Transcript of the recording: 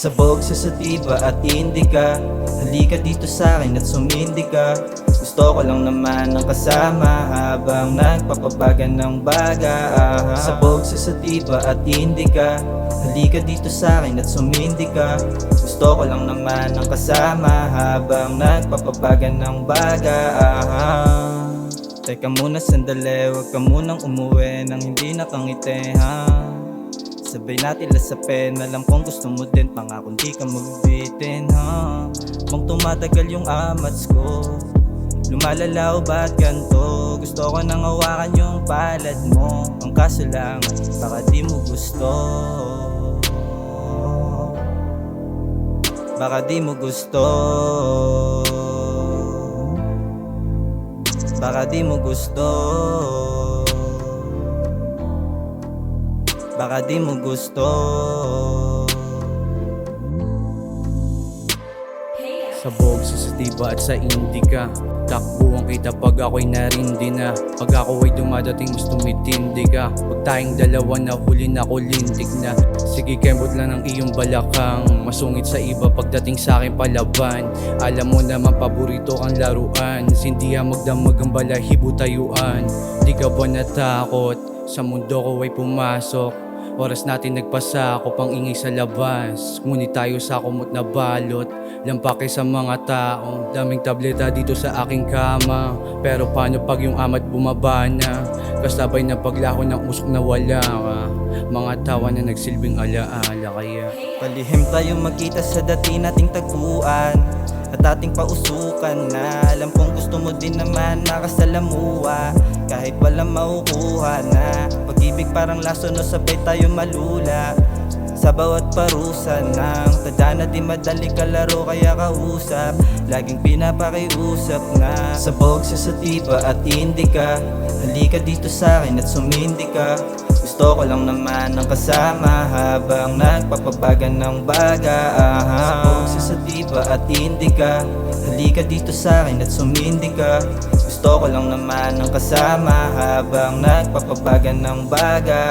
Sabog sa satiba at hindi ka. Halika dito sa'kin at sumindi ka. Gusto ko lang naman ng kasama habang nagpapabagan ng baga. Sabog sa satiba at hindi ka. Halika dito sa'kin at sumindi ka. Gusto ko lang naman ng kasama habang nagpapabagan ng baga. Teka muna sandali, huwag ka munang umuwi nang hindi nakangiti ha. Sabay natin lasapin, alam kong gusto mo din, pangakong di ka magbitin ha. Mong tumatagal yung amats ko, lumalalaw ba't ganto? Gusto ko nang hawakan yung palad mo, ang kaso lang, baka di mo gusto. Baka di mo gusto. Baka di mo gusto. Baka di mo gusto. Sabog sa satiba at sa indika. Takbuhan kita pag ako'y narindi na. Pag ako ay dumadating mas tumitindi ka. Pag tayong dalawa na huli na ko lintik na. Sige kembot lang ng iyong balakang. Masungit sa iba pagdating sa akin palaban. Alam mo naman paborito kang laruan. Sindihan magdamag ang balahibo tayuan. Di ka ba natakot? Sa mundo ko ay pumasok. Oras natin nagpasakop ang ingay sa labas. Ngunit tayo sa kumot na balot. Lampake sa mga tao. Daming tableta dito sa aking kama. Pero paano pag yung amat bumaba na? Kasabay na paglaho ng usok na wala ka. Mga tawa na nagsilbing alaala kaya Palihim tayo magkita sa dati nating tagpuan at ating pausukan na. Alam kong gusto mo din naman nakasalamuha kahit walang maukuha na. Pag-ibig parang laso no sabay tayo malula sa bawat parusa ng tadhana. Di madali kalaro kaya kausap, laging pinapakiusap na. Sabog sa satiba at hindi ka. Halika dito sa'kin at sumindi ka. Gusto ko lang naman ng kasama habang nagpapabagan ng baga. Sabog sa satiba at hindi ka. Halika dito sa'kin at sumindi ka. Gusto ko lang naman ng kasama habang nagpapabagan ng baga.